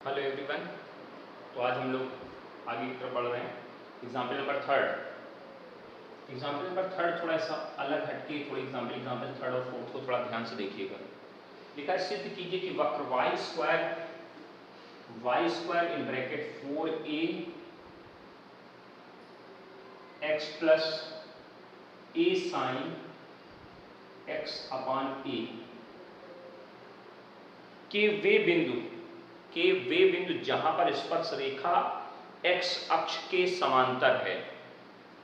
Hello everyone. तो आज हम लोग आगे की तरफ बढ़ रहे हैं। एग्जाम्पल नंबर थर्ड थोड़ा सा अलग हटके थोड़ी एग्जाम्पल थर्ड और फोर्थ को थोड़ा ध्यान से देखिएगा। लिखा है सिद्ध कीजिए कि वक्र y square in bracket 4a x plus a sine x upon a के वे बिंदु जहां पर स्पर्श रेखा x अक्ष के समांतर है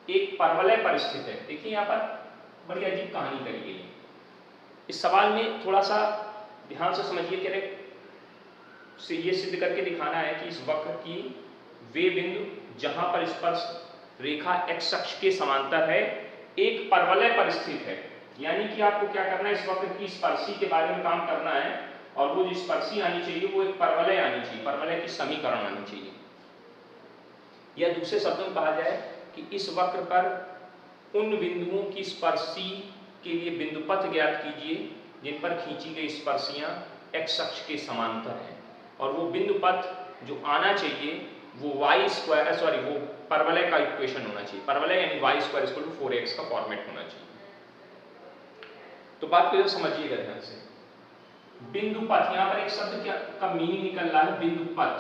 एक परवलय पर स्थित है। देखिए यहाँ पर बड़ी अजीब कहानी करी गई है। इस सवाल में थोड़ा सा ध्यान से समझिए कि से ये सिद्ध करके दिखाना है कि इस वक्र की वे बिंदु जहां पर स्पर्श रेखा x अक्ष के समांतर है एक परवलय पर स्थित है। यानी कि आपको क्या करना है, इस वक्र की स्पर्शी के बारे में काम करना है और वो जो स्पर्शी आनी चाहिए वो एक परवलय आनी चाहिए, परवलय की समीकरण आनी चाहिए। या दूसरे शब्दों में कहा जाए कि इस वक्र पर उन बिंदुओं की स्पर्शी के लिए बिंदुपथ ज्ञात कीजिए जिन पर खींची गई स्पर्शियां x अक्ष के समांतर हैं और वो बिंदुपथ जो आना चाहिए वो वो परवलय का इक्वेशन होना चाहिए। परवलय यानी y² = 4x का फॉर्मेट होना चाहिए। तो बात को समझिएगा ध्यान से। बिंदुपथ, यहाँ पर एक शब्द का मीनिंग निकल रहा है बिंदुपथ।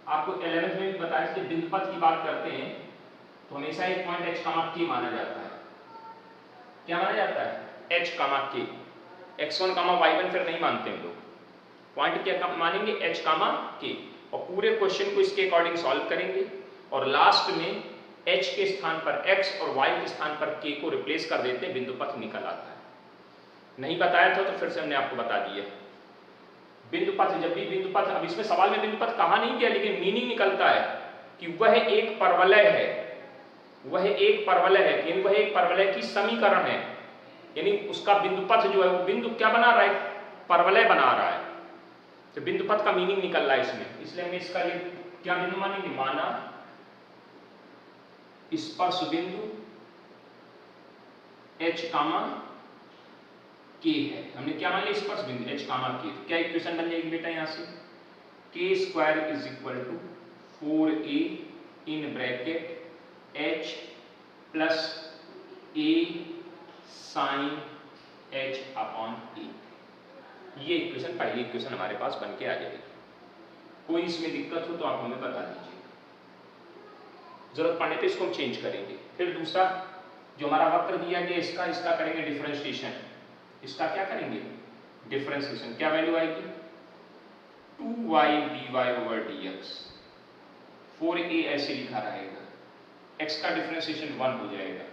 आपको 11th में भी बताया कि बिंदुपथ की बात करते हैं तो हमेशा एक पॉइंट h, k माना जाता है। क्या माना जाता है? h, k। x1, y1 फिर नहीं मानते हम लोग। पॉइंट क्या मानेंगे? h, k। और पूरे क्वेश्चन को इसके अकॉर्डिंग सॉल्व करेंगे और लास्ट में h के स्थान पर x और y के स्थान पर k को रिप्लेस कर देते हैं, बिंदुपथ निकल आता है। नहीं बताया था तो फिर से हमने आपको बता दिया। बिंदुपथ, जब भी बिंदुपथ, अब इसमें सवाल में बिंदुपथ कहा नहीं गया लेकिन मीनिंग निकलता है कि वह एक परवलय है, वह एक परवलय की समीकरण है। यानी उसका बिंदुपथ जो है वो बिंदु क्या बना रहा है? परवलय बना रहा है। तो बिंदुपथ का मीनिंग निकल रहा है इसमें, इसलिए हमने इसका ये क्या बिंदु मानेंगे? माना स्पर्श बिंदु h, k है। हमने क्या मान लिया? स्पर्श बिंदु h, k। क्या इक्वेशन बन जाएगी बेटा यहाँ से? k² = 4a in bracket h plus a sine h upon a। ये इक्वेशन, पहली इक्वेशन हमारे पास बन के आ जाएगी। कोई इसमें दिक्कत हो तो आप हमें बता दीजिए, जरूरत पड़ने पे इसको हम चेंज करेंगे। फिर दूसरा जो हमारा वक्र दिया गया इसका करेंगे डिफरेंशिएशन। इसका क्या करेंगे? डिफरेंशिएशन। क्या वैल्यू आएगी? 2y dy/dx। 4a ऐसे लिखा रहेगा, x का डिफरेंशिएशन 1 हो जाएगा,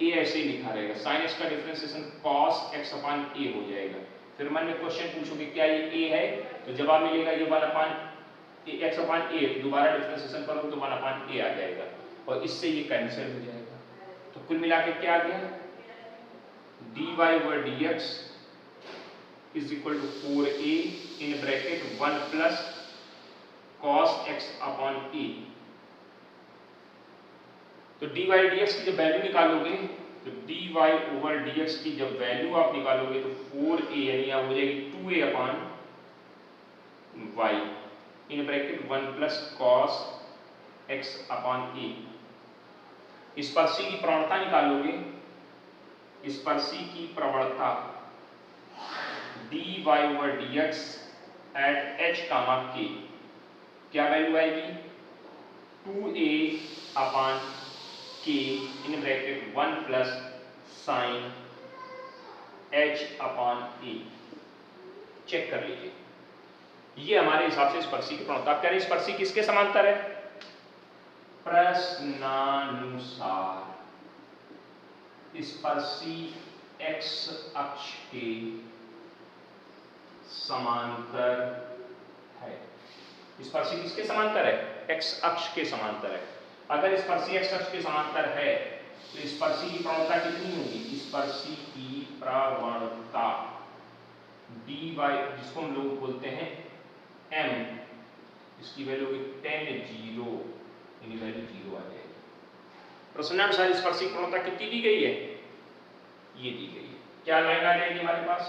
a ऐसे लिखा रहेगा, sin x का differentiation cos x upon a हो जाएगा। फिर मन में क्वेश्चन पूछोगे क्या ये a है, तो जवाब मिलेगा ये 1 अपान x अपान a। दोबारा डिफरेंशिएशन करो तो 1 अपान a आ जाएगा और इससे ये कैंसिल हो जाएगा। तो कुल मिला के क्या आ गया? dy/dx = 4a in bracket 1 plus cos x upon a। तो dy/dx की जब वैल्यू निकालोगे तो dy/dx की जब वैल्यू आप निकालोगे तो 4a यानी यहाँ हो जाएगी 2a upon y in bracket 1 plus cos x upon a। स्पर्शी की प्रवणता निकालोगे, स्पर्शी की प्रवणता dy/dx एट h, k। क्या वैल्यू आएगी? 2a upon k in bracket 1 plus sine h upon a। Check कर लीजिए, ये हमारे हिसाब से स्पर्शी की प्रवणता। आप कह रहे हैं स्पर्शी किसके समांतर है? प्रश्नानुसार स्पर्शी x अक्ष के समांतर है। स्पर्शी किसके समांतर है? x अक्ष के समांतर है। अगर स्पर्शी x अक्ष के समांतर है तो स्पर्शी की प्रवणता कितनी होगी? स्पर्शी की प्रवणता dy, जिसको हम लोग बोलते हैं m, इसकी वैल्यू होगी 10 0, यानी वैल्यू 0 आ जाएगी। प्रश्नानुसार स्पर्शी की प्रवणता कितनी दी गई है? ये दी गई है। क्या लाइन आ जाएगी हमारे पास?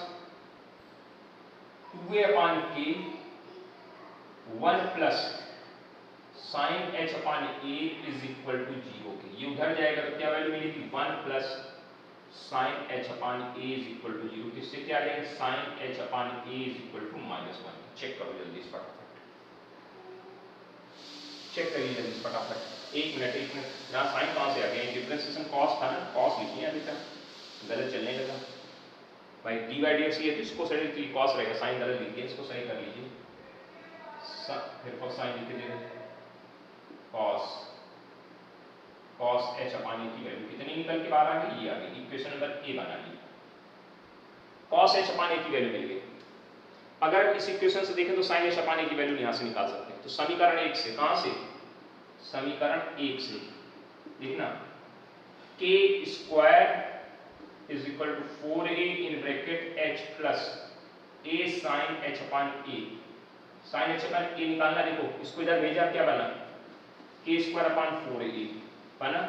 2a upon k 1 plus sine h upon a is equal to 0 के, ये उधर जाएगा तो क्या वैल्यू मिलेगी 1 plus sine h upon a is equal to 0, किससे क्या आ जाएगा sine h upon a is equal to -1। Check करो जल्दी से फटाफट, चेक करिए जल्दी से फटाफट। एक मिनट यहाँ साइन कहाँ से आ गया, डिफरेंशिएशन कॉस था ना, कॉस लिखिए अभी तक, गलत चलने लगा भाई। डी बाई डी एक्स ये तो इसको सही तो कॉस रहेगा, साइन गलत लिखिए, इसको सही कर लीजिए, फिर कॉस साइन लिख दीजिए, कॉस एच अपान ए की वैल्यू कितनी निकल के बाहर आ गई, ये आ गई, इक्वेशन नंबर ए बना ली, कॉस एच अपान ए की वैल्यू मिल गई। अगर इस इक्वेशन से देखें तो साइन एच अपान ए की वैल्यू यहाँ से निकाल सकते हैं, तो समीकरण 1 से, कहाँ से, समीकरण 1 से देखना, के square is equal to 4a in bracket h plus a sine h upon a, sine h upon a निकालना, देखो इसको इधर भेजा, क्या बना के स्क्वायर अपान 4a बना,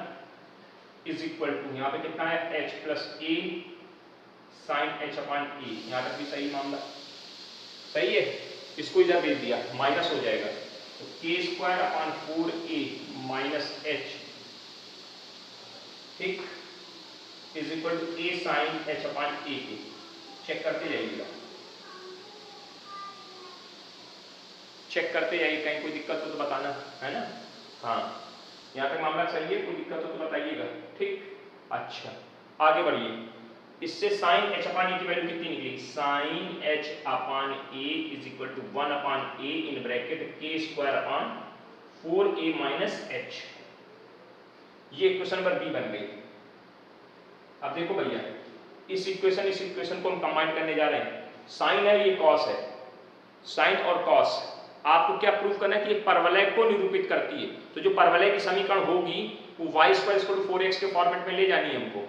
इज इक्वल टू यहाँ पे कितना है h plus a sine h upon a, यहाँ तक भी सही मामला, सही है, इसको इधर भेज दिया, माइनस हो जाएगा, तो k square upon 4a minus h, ठीक, is equal to a sine h upon a के, चेक करते जाइएगा, चेक करते जाइए, कहीं कोई दिक्कत हो तो बताना, है ना। हाँ यहाँ तक मामला सही है, कोई दिक्कत हो तो बताइएगा, ठीक। अच्छा आगे बढ़िए, इससे साइन एच अपान ए की वैल्यू कितनी निकली, sine h upon a is equal to 1 upon a in bracket के square upon 4a minus h, ये इक्वेशन नंबर बी बन गई। अब देखो भैया, इस इक्वेशन को हम कंबाइन करने जा रहे हैं, साइन है ये कॉस है, साइन और कॉस आपको क्या प्रूफ करना है कि एक परवलय को निरूपित करती है, तो जो परवलय की समीकरण होगी वो y square equal to 4x के फॉर्मेट में ले जानी है हमको,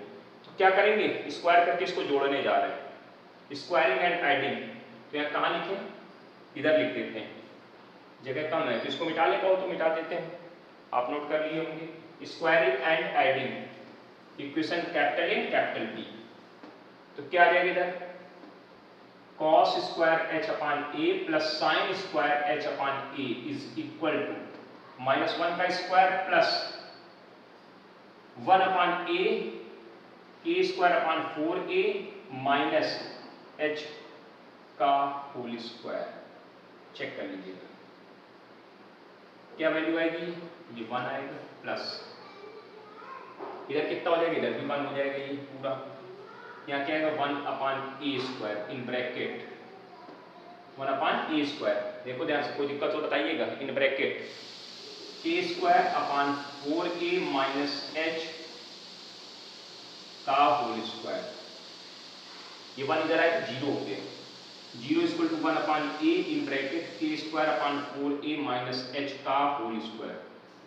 तो क्या करेंगे, स्क्वायर करके इसको जोड़ने जा रहे हैं, स्क्वायरिंग एंड एडिंग, तो यहाँ कहाँ लिखें, इधर लिख देते हैं, जगह कम है तो इसको मिटा ले, कहो तो मिटा देते हैं, आप नोट कर लिए होंगे, squaring and adding equation capital A capital B, तो क्या आ जाएगा इधर cos square h upon a plus sine square h upon a is equal to -1 का square plus 1 upon a k square upon 4a minus h का whole square, check कर लीजिएगा क्या वैल्यू आएगी, ये 1 आएगा, प्लस इधर कितना हो जाएगा, इधर भी 1 हो जाएगा, ये पूरा यहाँ क्या आएगा 1 upon a square in bracket 1 upon a square, देखो ध्यान से, कोई दिक्कत हो बताइएगा, इन ब्रैकेट के square upon 4a minus h का होल स्क्वायर, ये 1 इधर आए तो 0 हो गया, 0 equal to 1 upon a in bracket के square upon 4a minus h का होल स्क्वायर,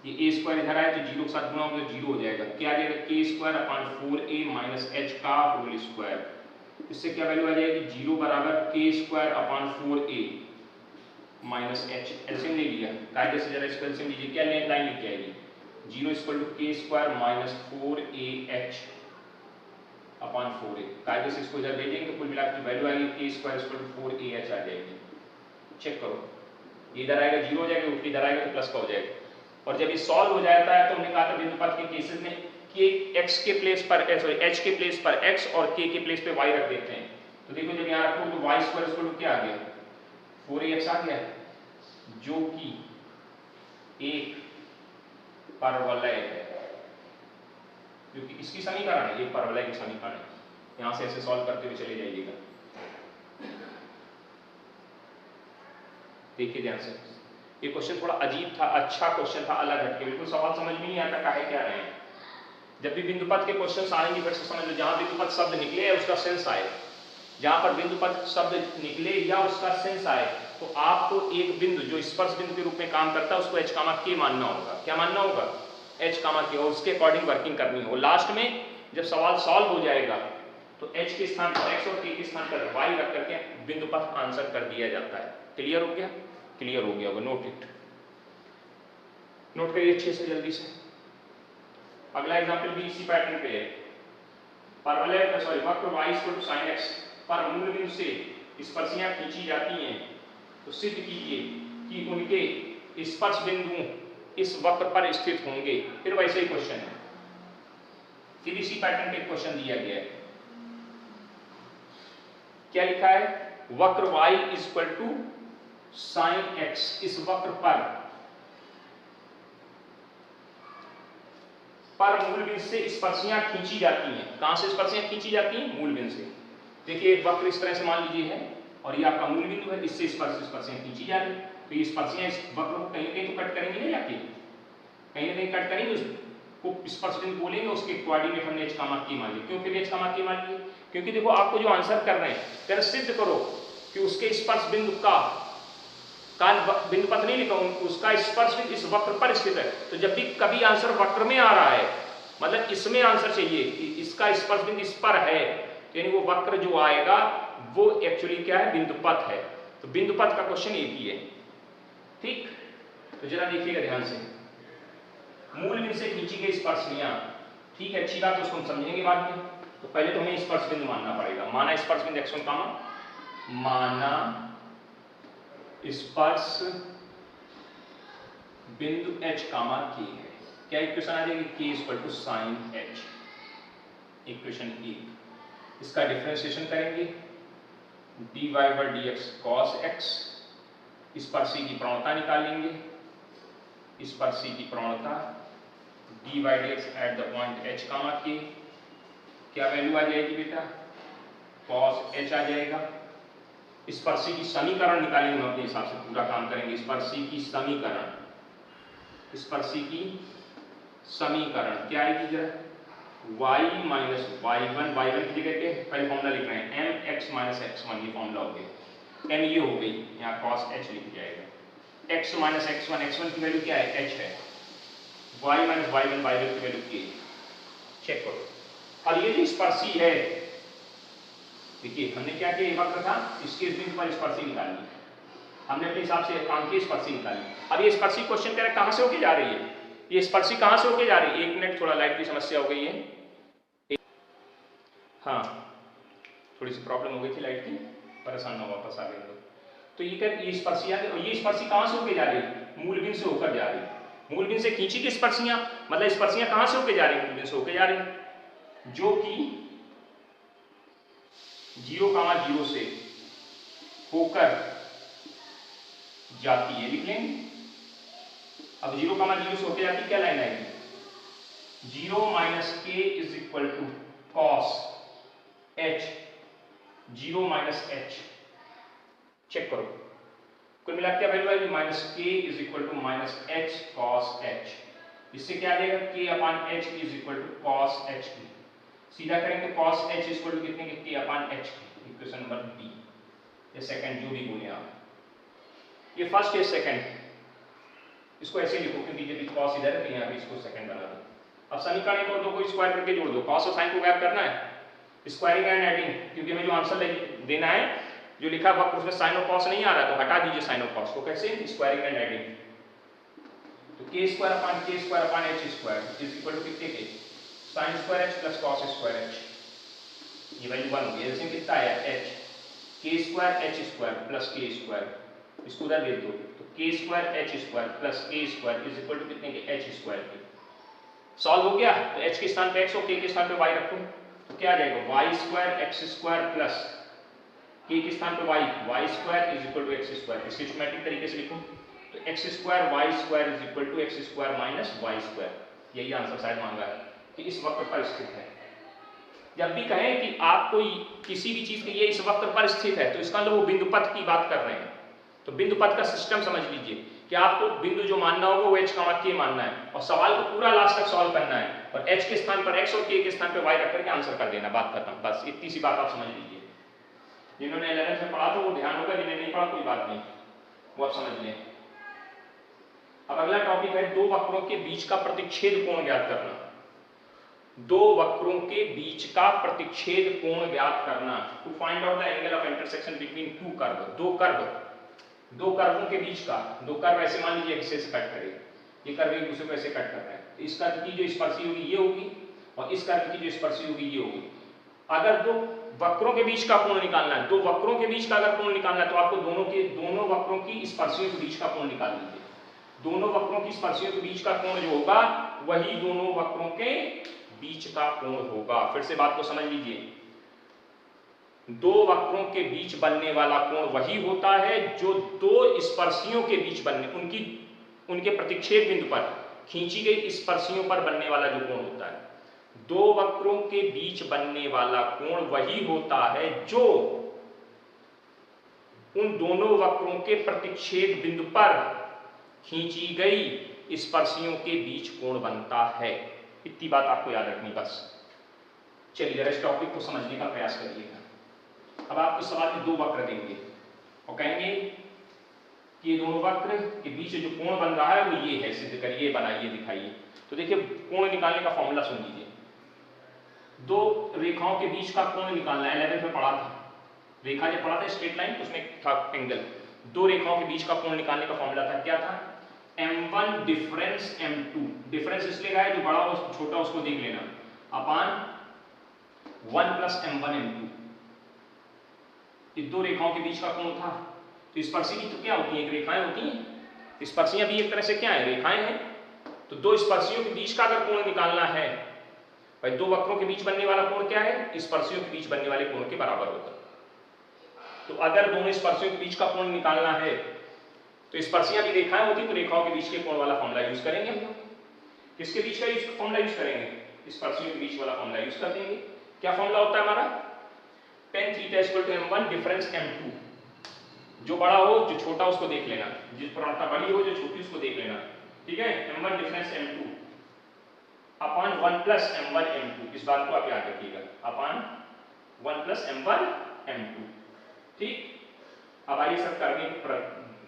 ये ए स्क्वायर इधर आए तो 0 के साथ गुणा होगा तो 0 हो जाएगा, क्या आ जाएगा के square upon 4a minus h का होल स्क्वायर, इससे क्या वैल्यू आ जाएगी 0 बराबर के square upon 4a minus H, LCM ले लिया, कायदे से जरा इसका एलसीएम लीजिए, क्या लाइन लिख के आएगी 0 इक्वल टू के स्क्वायर माइनस 4ah अपान 4a, कायदे से इसको इधर भेजेंगे तो कुल मिलाकर वैल्यू आएगी के स्क्वायर इक्वल टू 4ah आ जाएगी, चेक करो, इधर आएगा 0 हो जाएगा, ऊपर इधर आएगा तो प्लस का हो जाएगा, और जब ये सॉल्व हो जाता है तो हमने कहा था बिंदु पथ के केसेस में कि x के प्लेस पर h के प्लेस पर x और k के प्लेस पे y रख देते हैं, तो देखो जब यहाँ रखो तो y स्क्वायर इक्वल टू क्या आ गया 4ax आ गया, जो कि एक परवलय है, क्योंकि इसकी समीकरण है, एक परवलय की समीकरण है, यहाँ से ऐसे सॉल्व करते हुए चले जाइएगा, देखिए ध्यान से, ये क्वेश्चन थोड़ा अजीब था, अच्छा क्वेश्चन था, अलग हटके, बिल्कुल सवाल समझ में नहीं आता काहे क्या रहे हैं, जब भी बिंदुपथ के क्वेश्चन आएंगे फिर से समझ लो, जहां बिंदुपथ शब्द निकले या उसका सेंस आए, जहां पर बिंदुपथ शब्द निकले या उसका सेंस आए, तो आपको एक बिंदु जो स्पर्श बिंदु के रूप में काम करता है उसको h कामा k मानना होगा, क्या मानना होगा h कामा k, और उसके अकॉर्डिंग वर्किंग करनी हो, लास्ट में जब सवाल सॉल्व हो जाएगा तो h के स्थान पर x और k के स्थान पर y रख करके बिंदुपथ आंसर कर दिया जाता है, क्लियर हो गया, क्लियर हो गया होगा, नोट इट, नोट करिए अच्छे से जल्दी से। अगला एग्जांपल भी इसी पैटर्न पे है, परवलय सॉरी वक्र y equal to sin x पर मूल बिंदु से स्पर्शियां खींची जाती हैं, तो सिद्ध कीजिए कि कि उनके स्पर्श बिंदु इस वक्र पर स्थित होंगे। फिर वैसे ही क्वेश्चन है, फिर इसी पैटर्न पे क्वेश्चन दिया गया है। क्या लिखा है, वक्र y equal to sine x, इस वक्र पर मूल बिंदु से स्पर्शियां खींची जाती हैं। कहां से स्पर्शियां खींची जाती हैं? मूल बिंदु से। देखिए एक वक्र इस तरह से मान लीजिए है और ये आपका मूल बिंदु है, इससे स्पर्शियां खींची जा रही है। तो ये स्पर्शियां इस वक्र को कहीं ना कहीं तो कट करेंगे, नहीं जाती कहीं ना कहीं कट करेंगे, उसको स्पर्श बिंदु बोलेंगे, उसके कोऑर्डिनेट हमने h कामा k मान लिया। क्यों फिर h कामा k मान लिया? क्योंकि देखो आपको जो आंसर कर रहे हैं, अगर सिद्ध करो कि उसके स्पर्श बिंदु का बिंदु पथ नहीं लिखा, उसका स्पर्श बिंदु इस वक्र पर स्थित है, तो जब भी कभी आंसर वक्र में आ रहा है, मतलब इसमें आंसर चाहिए कि इसका स्पर्श बिंदु इस पर है, यानी वो वक्र जो आएगा वो एक्चुअली क्या है? बिंदु पथ है। तो बिंदु पथ का क्वेश्चन एक ही है। ठीक, तो जरा देखिएगा ध्यान से, मूल बिंदु से खींची गई स्पर्शनियां, ठीक है, अच्छी बात, उसको हम समझेंगे बाद में। तो पहले तो हमें स्पर्श बिंदु मानना पड़ेगा। माना स्पर्श बिंदु x1 कामा, माना स्पर्श बिंदु h कामा k है। क्या इक्वेशन आ जाएगी? k equal to sine h, equation 1। इसका डिफरेंशिएशन करेंगे, dy by dx cos x, स्पर्शी की प्रवणता निकालेंगे, स्पर्शी की प्रवणता dy by dx at the point h comma k, क्या वैल्यू आ जाएगी बेटा? cos h आ जाएगा। स्पर्शी की समीकरण निकालेंगे, हम अपने हिसाब से पूरा काम करेंगे। स्पर्शी की समीकरण, स्पर्शी की समीकरण क्या आएगी जरा? y माइनस y1, y1 की जगह पे पहले फॉर्मूला लिख रहे हैं mx माइनस x1, ये फॉर्मूला हो गया। m ये हो गई, यहाँ cos h लिख जाएगा। x माइनस x1, x1 की वैल्यू क्या है? h है। y माइनस y1, y1 की वैल्यू k। चेक करो। और ये जो स्पर्शी है, देखिए हमने क्या किया, वक्र था, इसके बिंदु पर स्पर्शी निकालनी, हमने अपने हिसाब से काम की स्पर्शी निकाली। अब ये स्पर्शी क्वेश्चन कह रहा है कहां से होके जा रही है, ये स्पर्शी कहां से होके जा रही है? एक मिनट, थोड़ा लाइट की समस्या हो गई है। हाँ, थोड़ी सी प्रॉब्लम हो गई थी लाइट की, परेशान ना वापस आ गए तो ये कर, ये स्पर्शी आ गई, ये स्पर्शी कहां से होके जा रही है? मूल बिंदु से होकर जा रही है। मूल बिंदु से खींची की स्पर्शियां, मतलब स्पर्शियां कहां से होके जा रही है? मूल बिंदु से होके जा रही है, जो कि 0,0 से होकर जाती है, लिख लेंगे। अब 0,0 से होकर जाती क्या लाइन आएगी? 0 minus k is equal to cos h, 0 minus h। Check करो, कुल मिला क्या वैल्यू आएगी? Minus k is equal to minus h cos h। इससे क्या आ जाएगा? k upon h is equal to cos h। सीधा करेंगे cos h इक्वल टू कितने के? k upon h। Equation number B या सेकंड, जो भी बोले आप। ये फर्स्ट है, सेकंड, इसको ऐसे लिखो क्योंकि जब cos इधर है तो यहाँ पे इसको सेकंड बना दो। अब समीकरण एक और दो को स्क्वायर करके जोड़ दो, cos और sin को गायब करना है, स्क्वायरिंग एंड एडिंग, क्योंकि हमें जो आंसर देना है, जो लिखा हुआ उसमें sin और cos नहीं आ रहा, तो हटा दीजिए sin और cos को। कैसे? Squaring and adding. तो k square upon h square is equal to कितने के? sin square h plus cos square h। ये वैल्यू 1 हो गई। एलसीएम कितना आया? h, k square h square plus k square, इसको उधर दे दो, तो k square h square plus k square is equal to कितने के? h स्क्वायर के। सॉल्व हो गया, तो h के स्थान पे x और k के स्थान पे y रखो, तो क्या आ जाएगा? y square x square plus k के स्थान पे y square is equal to x square. इसे सिस्टमैटिक तरीके से लिखो, तो x square y square is equal to x square minus y square. यही आंसर शायद मांगा है कि इस वक्र पर स्थित है। जब भी कहें कि आपको किसी भी चीज के ये इस वक्र पर स्थित है, तो इसका मतलब वो बिंदु पथ की बात कर रहे हैं। तो बिंदु पथ का सिस्टम समझ लीजिए कि आपको बिंदु जो मानना होगा वो h कामा k मानना है, और सवाल को पूरा लास्ट तक सॉल्व करना है, और h के स्थान पर x और k के स्थान पर y रख करके आंसर कर देना, बात खत्म। बस इतनी सी बात आप समझ लीजिए। जिन्होंने 11th में पढ़ा था वो ध्यान होगा, जिन्हें नहीं पढ़ा कोई बात नहीं, वो आप समझ लें। अब अगला टॉपिक है दो वक्रों के बीच का प्रतिच्छेद कोण ज्ञात करना। दो वक्रों के बीच का प्रतिच्छेद कोण ज्ञात करना, to find out the angle of intersection between two curve. दो कर्वों के बीच का, दो कर्व ऐसे मान लीजिए एक से कट करे, ये कर्व एक दूसरे को ऐसे कट कर रहा है, तो इस कर्व की जो स्पर्शी होगी ये होगी, और इस कर्व की जो स्पर्शी होगी ये होगी। अगर दो वक्रों के बीच का कोण निकालना है, दो वक्रों के बीच का अगर कोण निकालना है तो आपको दोनों वक्रों की स्पर्शियों के बीच का कोण निकाल लीजिए। दोनों वक्रों की स्पर्शियों के बीच का कोण जो होगा वही दोनों वक्रों के बीच का कोण होगा। फिर से बात को समझ लीजिए, दो वक्रों के बीच बनने वाला कोण वही होता है जो दो स्पर्शियों के बीच बनने उनके प्रतिच्छेद बिंदु पर खींची गई स्पर्शियों पर बनने वाला जो कोण होता है। दो वक्रों के बीच बनने वाला कोण वही होता है जो उन दोनों वक्रों के प्रतिच्छेद बिंदु पर खींची गई स्पर्शियों के बीच कोण बनता है। इतनी बात आपको याद रखनी बस। चलिए जरा इस टॉपिक को समझने का प्रयास करिएगा। अब आपको सवाल में दो वक्र देंगे और कहेंगे कि ये दोनों वक्र के बीच जो कोण बन रहा है वो ये है, सिद्ध करिए, बनाइए, दिखाइए। तो देखिए कोण निकालने का फॉर्मूला सुन लीजिए। दो रेखाओं के बीच का कोण निकालना है, 11th में पढ़ा था, रेखा जब पढ़ा था स्ट्रेट लाइन उसमें था एंगल। दो रेखाओं के बीच का कोण निकालने का फॉर्मूला था, क्या था? m1 difference m2। डिफरेंस इसलिए का है जो बड़ा हो छोटा उसको देख लेना, अपान 1 प्लस m1 m2। ये दो रेखाओं के बीच का कोण था। तो स्पर्शी की तो क्या होती है, रेखाएं होती हैं। स्पर्शियां भी एक तरह से क्या है, रेखाएं हैं। तो दो स्पर्शियों के बीच का अगर कोण निकालना है, भाई दो वक्रों के बीच बनने वाला कोण क्या है, स्पर्शियों के बीच बनने वाले कोण के बराबर होता है। तो अगर दोनों स्पर्शियों के बीच का कोण निकालना है तो स्पर्शियां भी रेखाएं होती, तो रेखाओं के बीच के कोण वाला फॉर्मूला यूज करेंगे हम लोग। किसके बीच का फॉर्मूला यूज करेंगे? स्पर्शियों के बीच वाला फॉर्मूला यूज कर देंगे। क्या फॉर्मूला होता है हमारा? tan theta equal to m1 difference m2। जो बड़ा हो जो छोटा उसको देख लेना, जिस प्रवणता बड़ी हो जो छोटी उसको देख लेना, ठीक है। m1 difference m2 upon 1 plus m1 m2। इस बात को आप याद रखिएगा, अपान 1 प्लस m1 m2, ठीक। अब आइए सब करने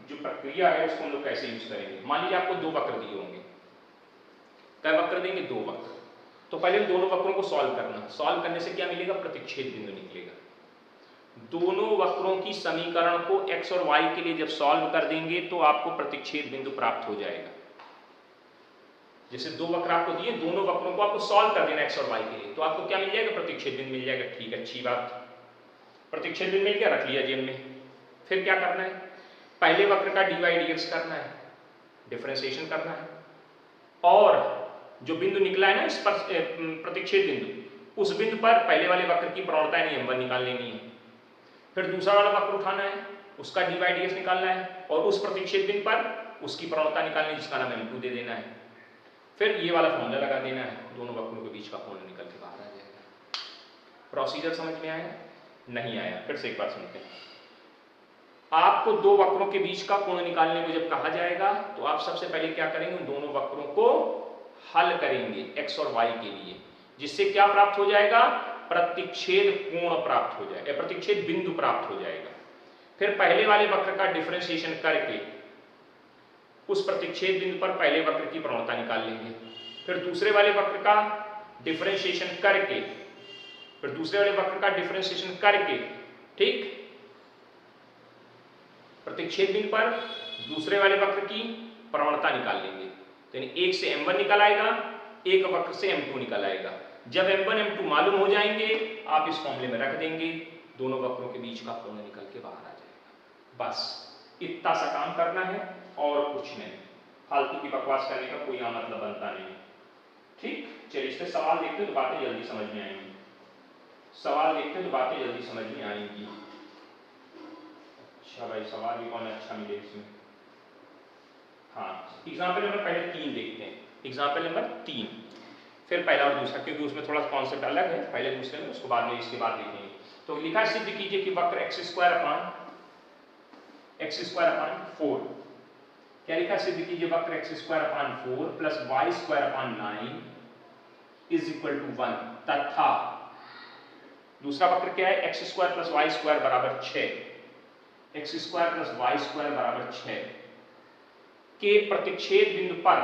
जो प्रक्रिया है उसको हम लोग कैसे यूज करेंगे। मान लीजिए आपको दो वक्र दिए होंगे, क्या वक्र देंगे? दो वक्र। तो पहले दोनों वक्रों को सॉल्व करना। सॉल्व करने से क्या मिलेगा? प्रतिच्छेद बिंदु निकलेगा। दोनों वक्रों की समीकरण को x और y के लिए जब सॉल्व कर देंगे तो आपको प्रतिच्छेद बिंदु प्राप्त हो जाएगा। जैसे दो वक्र आपको दिए, दोनों वक्रों को आपको सॉल्व कर देना x और y के लिए, तो आपको क्या मिल जाएगा? प्रतिच्छेद बिंदु मिल जाएगा। ठीक है, अच्छी बात। प्रतिच्छेद बिंदु मिल गया, रख लिया जेब में। फिर क्या करना है? पहले वक्र का dy dx करना है, डिफरेंशिएशन करना है, और जो बिंदु निकला है ना प्रतिच्छेद बिंदु, उस बिंदु पर पहले वाले वक्र की प्रवणता यानी m1 निकाल लेनी है। फिर दूसरा वाला वक्र उठाना है, उसका dy dx निकालना है, और उस प्रतिच्छेद बिंदु पर उसकी प्रवणता निकालनी है जिसका नाम m2 दे देना है। फिर ये वाला फॉर्मूला लगा देना है, दोनों वक्रों के बीच का कोण निकल के बाहर आ जाएगा। प्रोसीजर समझ में आया? नहीं आया? फिर से एक बार सुनते हैं। आपको दो वक्रों के बीच का कोण निकालने को जब कहा जाएगा तो आप सबसे पहले क्या करेंगे? उन दोनों वक्रों को हल करेंगे x और y के लिए, जिससे क्या प्राप्त हो जाएगा? प्रतिच्छेद कोण प्राप्त हो जाएगा, प्रतिच्छेद बिंदु प्राप्त हो जाएगा। फिर पहले वाले वक्र का डिफरेंशिएशन करके उस प्रतिच्छेद बिंदु पर पहले वक्र की प्रवणता निकाल लेंगे। फिर दूसरे वाले वक्र का डिफरेंशिएशन करके, फिर दूसरे वाले वक्र का डिफरेंशिएशन करके, ठीक, प्रतिच्छेद बिंदु पर दूसरे वाले वक्र की प्रवणता निकाल लेंगे। तो यानी एक से m1 निकल आएगा, एक वक्र से m2 निकल आएगा। जब m1 m2 मालूम हो जाएंगे आप इस फॉर्मूले में रख देंगे, दोनों वक्रों के बीच का कोण निकल के बाहर आ जाएगा। बस इतना सा काम करना है और कुछ नहीं। फालतू की बकवास करने का कोई यहाँ मतलब बनता नहीं, ठीक। चलिए इस पे सवाल देखते हैं तो बातें जल्दी समझ में आएंगी। सवाल देखते हैं तो बातें जल्दी समझ में आएंगी। अच्छा भाई, सवाल भी कौन अच्छा मिले इसमें? हाँ, एग्जाम्पल नंबर पहले 3 देखते हैं। एग्जाम्पल नंबर 3, फिर पहला और दूसरा, क्योंकि उसमें थोड़ा कॉन्सेप्ट अलग है, पहले दूसरे में, उसको बाद में इसके बाद देखेंगे। तो लिखा सिद्ध कीजिए कि वक्र x² अपान 4, क्या लिखा? सिद्ध कीजिए वक्र x² upon 4 plus y² upon 9 is equal to 1 तथा दूसरा वक्र क्या है? x² प्लस y² बराबर 6, x² प्लस y² बराबर 6 के प्रतिच्छेद बिंदु पर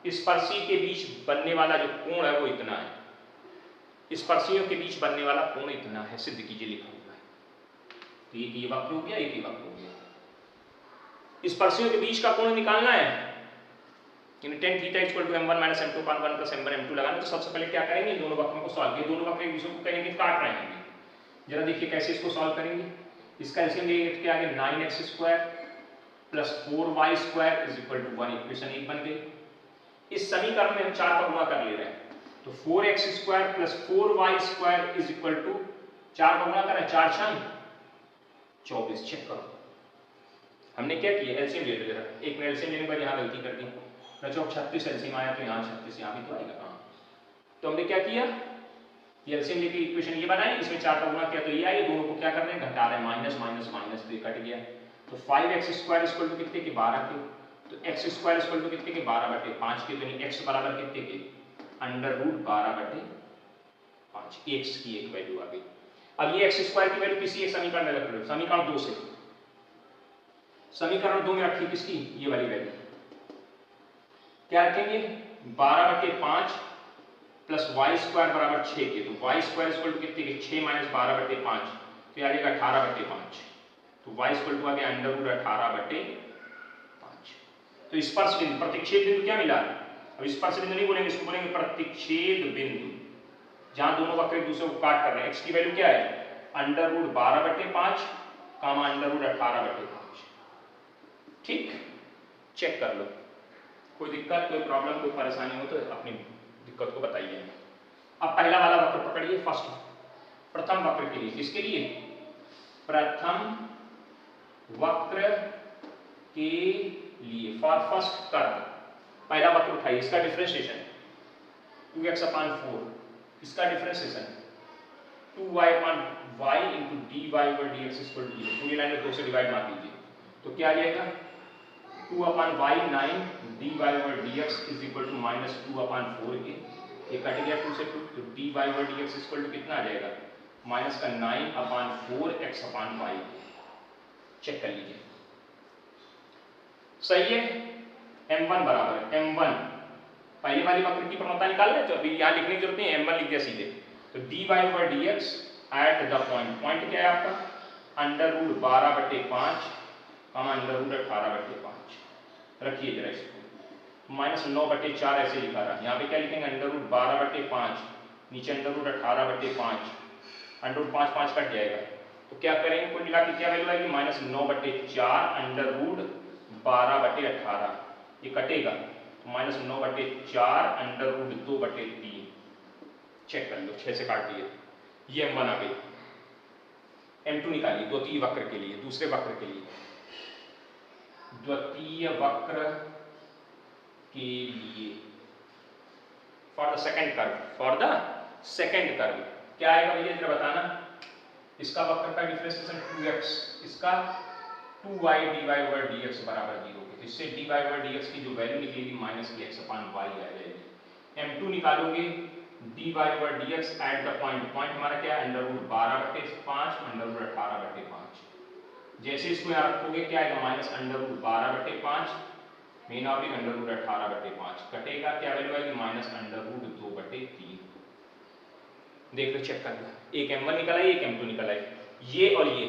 स्पर्शी के बीच बनने वाला जो कोण है वो इतना है। स्पर्शियों के बीच बनने वाला कोण इतना है, सिद्ध कीजिए लिखा हुआ है। तो एक ये वक्र हो गया, एक ये वक्र हो गया। स्पर्शियों के बीच का कोण निकालना है, यानी tan theta equal to m1 minus m2 upon 1 plus m1 m2 लगाना। तो सबसे पहले क्या करेंगे? दोनों वक्रों को सॉल्व किए, दोनों वक्र एक दूसरे को कहेंगे काट रहे हैं, जरा देखिए कैसे इसको सॉल्व करेंगे। इसका एलसीएम लेंगे तो क्या आ गया 9x² plus 4y² is equal to 1, equation 1 बन गई। इस समीकरण में हम 4 का गुणा कर ले रहे हैं, तो 4x² plus 4y² is equal to 4 का गुणा करें, 4 छाई 24। चेक करो हमने क्या किया, एलसीएम ले लिया। एक ने एलसीएम लेने के बाद यहाँ गलती कर दी, रचो 36 एलसीएम आया तो यहाँ 36 यहाँ भी तो आएगा कहाँ। तो हमने क्या किया, ये एलसीएम लेके इक्वेशन ये बनाई, इसमें 4 का गुणा किया तो ये आई, दोनों को क्या कर रहे हैं घटा रहे हैं, माइनस माइनस माइनस, तो ये कट गया। तो 5x² इक्वल टू कितने के 12 के, तो x² इक्वल टू कितने के 12/5 के, तो यानी x बराबर कितने के √12/5, x की एक वैल्यू आ गई। अब ये x² की वैल्यू किसी एक समीकरण में रख लो, समीकरण 2 से, समीकरण 2 में रखी किसकी, ये वाली वैल्यू क्या रखेंगे 12/5 प्लस y² बराबर 6 के, तो y² इक्वल टू कितने के 6 माइनस 12/5, तो आ जाएगा 18/5, तो y इक्वल टू आ गया √18/5। तो स्पर्श बिंदु प्रतिच्छेद बिंदु क्या मिला, अब स्पर्श बिंदु नहीं बोलेंगे, इसको बोलेंगे प्रतिच्छेद बिंदु, जहां दोनों वक्र एक दूसरे को काट कर रहे हैं। x की वैल्यू क्या है √12/5 कामा √18/5। ठीक, चेक कर लो, कोई दिक्कत कोई प्रॉब्लम कोई परेशानी हो तो अपनी दिक्कत को बताइए। अब पहला वाला वक्र पकड़िए, फर्स्ट प्रथम वक्र के लिए, किसके लिए प्रथम वक्र के लिए, फॉर फर्स्ट कर्व, पहला वक्र उठाइए, इसका डिफरेंशिएशन 2x/4, इसका differentiation 2y/y into dy/dx equal to 0, पूरी लाइन में 2 से डिवाइड मार दीजिए, तो क्या आ जाएगा 2/y 9 dy/dx is equal to -2/4 के, ये कट गया 2 से 2, तो dy/dx इक्वल टू कितना आ जाएगा माइनस का 9/4 x/y। चेक कर लीजिए, सही है। m1 बराबर m1, पहले वाली वक्र की प्रवणता निकाल ले, तो अभी यहाँ लिखने की जरूरत नहीं, m1 लिख दिया सीधे। तो dy/dx eight the point, point क्या है आपका √12/5 √18/5, रखिए जरा इसको, -9/4 ऐसे लिखा रहा, यहाँ पे क्या लिखेंगे √12/5, नीचे √18/5, √5 5 कट जाएगा, तो क्या करेंगे कुल मिला के क्या वैल्यू आएगी -9/4 √12/18, ये कटेगा तो -9/4 √2/3। चेक कर लो, 6 से काट दिए, ये m1 आ गई। m2 निकालिए द्वितीय वक्र के लिए, दूसरे वक्र के लिए, द्वितीय वक्र के लिए for the second curve, for the second curve क्या आएगा भैया जरा बताना। इसका वक्र का डिफरेंशिएशन 2x, इसका 2y dy/dx बराबर 0 के, इससे dy/dx की जो वैल्यू निकलेगी -x/y आ जाएगी। m2 निकालोगे dy/dx eight the point, point हमारा क्या है √12/5 √18/5, जैसे इसको यहाँ रखोगे क्या आएगा -√12/5 मेन ऑब्लिक √18/5, कटेगा क्या वैल्यू आएगी -√2/3। देख लो, चेक कर लो, एक m1 निकला है, एक m2 निकला है, ये और ये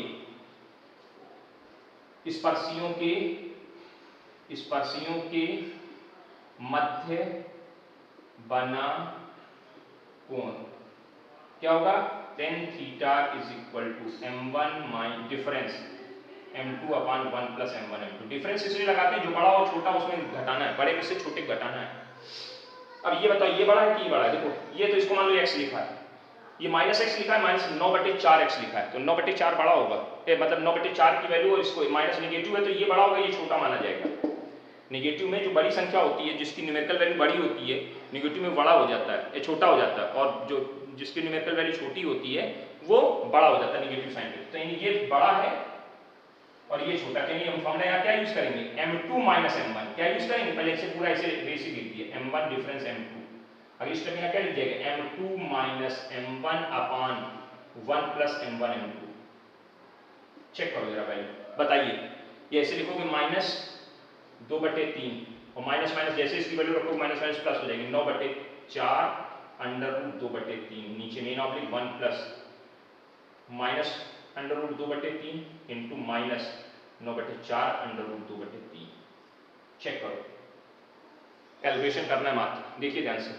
स्पर्शियों के मध्य बना कोण क्या होगा tan theta is equal to m1 minus difference m2/1 plus m1 m2। Difference इसलिए लगाते हैं जो बड़ा और छोटा उसमें घटाना है, बड़े में से छोटे घटाना है। अब ये बताओ ये बड़ा है कि ये बड़ा है, देखो ये तो इसको मान लो x लिखा है, ये -x लिखा है, -9/4x लिखा है, तो 9/4 बड़ा होगा, मतलब 9/4 की वैल्यू और इसको माइनस नेगेटिव है तो ये बड़ा होगा, ये छोटा माना जाएगा। नेगेटिव में जो बड़ी संख्या होती है जिसकी न्यूमेरिकल वैल्यू बड़ी होती है, नेगेटिव में बड़ा हो जाता है, ये छोटा हो जाता है, और जो जिसकी न्यूमेरिकल वैल्यू छोटी होती है वो बड़ा हो जाता है नेगेटिव साइन पे। तो यानी ये बड़ा है और ये छोटा, यानी हम फॉर्मूला यहाँ क्या यूज करेंगे m2 - m1, क्या यूज करेंगे पहले इसे पूरा ऐसे बेसिक लिख दिए m1 डिफरेंस m2, अगर इस टर्म में क्या लिख जाएगा m2 - m1/1 plus m1 m2। Check करो जरा वैल्यू, बताइए ये ऐसे लिखोगे -2/3 और माइनस माइनस जैसे इसकी वैल्यू रखोगे माइनस माइनस प्लस हो जाएगी 9/4 √2/3, नीचे मेन oblique 1 plus minus √2/3 into minus 9/4 √2/3। Check करो, कैलकुलेशन करना है मात्र, देखिए ध्यान से,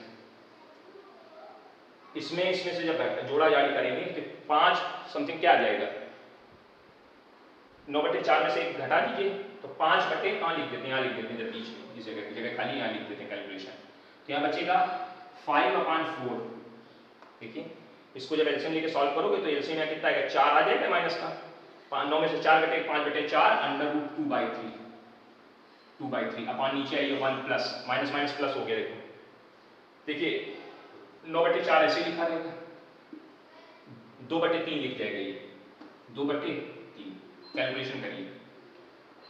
इसमें से जब जोड़ा जारी करेंगे तो 5 समथिंग क्या आ जाएगा, 9/4 में से 1 घटा दीजिए तो 5/, कहाँ लिख देते हैं, यहाँ लिख देते हैं, बीच में इस जगह की जगह खाली यहाँ लिख देते हैं कैलकुलेशन। तो यहाँ बचेगा 5/4। देखिए इसको जब एलसीएम लेके सॉल्व करोगे तो एलसीएम में कितना आएगा, 4 आ जाएगा माइनस का, 9 में से 4 घटे 5/4 √2/3, 2/3 अपॉन नीचे आइए 1 प्लस माइनस माइनस प्लस हो गया। देखो देखिए 9/4 ऐसे लिखा रहेगा, 2/3 लिख जाएगा ये, 2/3 कैलकुलेशन करिए,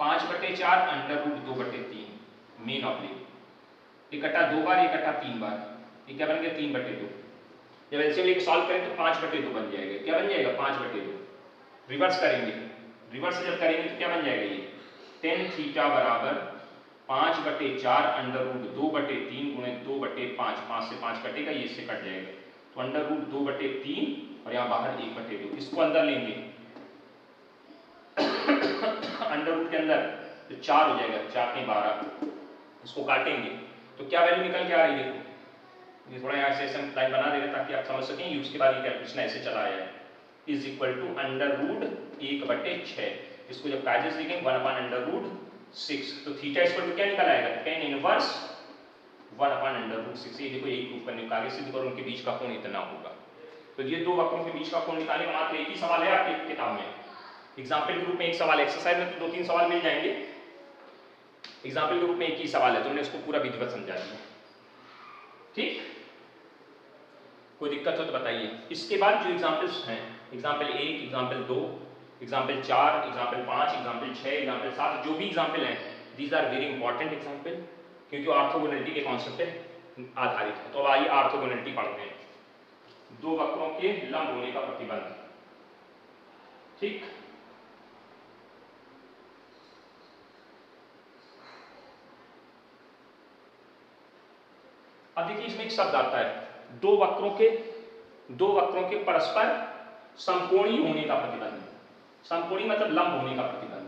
5/4 √2/3 मेन ऑब्लिक, इकट्ठा 2 बार, इकट्ठा 3 बार, ये क्या बन गया 3/2। जब एलसीएम लेके सॉल्व करें तो 5/2 बन जाएगा, क्या बन जाएगा 5/2। रिवर्स करेंगे, रिवर्स से जब करेंगे तो क्या बन जाएगा ये, tan थीटा बराबर 5/4 √2/3 गुणे 2/5, 5 से 5 कटेगा, ये इससे कट जाएगा तो √2/3 और यहाँ बाहर 1/2, इसको अंदर लेंगे अंडर रूट के अंदर तो 4 हो जाएगा, 4 के 12, इसको काटेंगे तो क्या वैल्यू निकल के आ रही है। देखो ये थोड़ा यहाँ से ऐसे लाइन बना दे रहे ताकि आप समझ सकें, उसके बाद ये कैलकुलेशन ऐसे चला आया है, इज इक्वल टू √1/6, इसको जब कायदे से लिखेंगे 1/√6, तो थीटा इक्वल टू क्या निकल आएगा, tan इनवर्स 1/√6। ये देखो यही प्रूफ करने का, आगे सिद्ध करो उनके बीच का कोण इतना होगा। तो ये दो वक्रों के बीच का कोण निकालने का मात्र एक ही सवाल है आपकी किताब में, एग्जाम्पल के रूप में एक सवाल, एक्सरसाइज में तो 2-3 सवाल मिल जाएंगे, एग्जाम्पल के रूप में एक ही सवाल है, तुमने इसको पूरा विधिवत समझा दिया। ठीक, कोई दिक्कत हो तो बताइए। इसके बाद जो एग्जाम्पल्स हैं, example 1, example 2, example 4, example 5, example 6, example 7, जो भी एग्जाम्पल हैं, these are very important example, क्योंकि ऑर्थोगोनलिटी के कॉन्सेप्ट पे आधारित है। तो अब आइए ऑर्थोगोनलिटी पढ़ते हैं, दो वक्रों के लंब होने का प्रतिबंध। ठीक, अब देखिए इसमें एक शब्द आता है, दो वक्रों के परस्पर समकोणी होने का प्रतिबंध। समकोणी मतलब लंब होने का प्रतिबंध।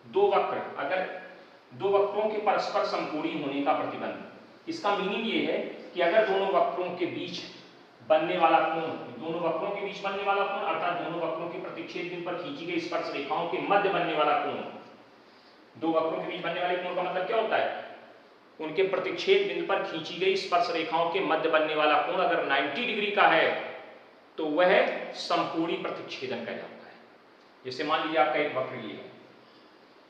दो वक्र, अगर दो वक्रों के परस्पर समकोणी होने का प्रतिबंध, इसका मीनिंग ये है कि अगर दोनों वक्रों के बीच बनने वाला कोण, दोनों वक्रों के बीच बनने वाला कोण अर्थात दोनों वक्रों के प्रतिच्छेद बिंदु पर खींची गई स्पर्श रेखाओं के मध्य बनने वाला कोण, दो वक्रों के बीच बनने वाले कोण का मतलब क्या होता है, उनके प्रतिच्छेद बिंदु पर खींची गई स्पर्श रेखाओं के मध्य बनने वाला कोण अगर 90 डिग्री का है तो वह समकोणी प्रतिच्छेदन कहलाता है। जैसे मान लीजिए आपका एक वक्र ये है,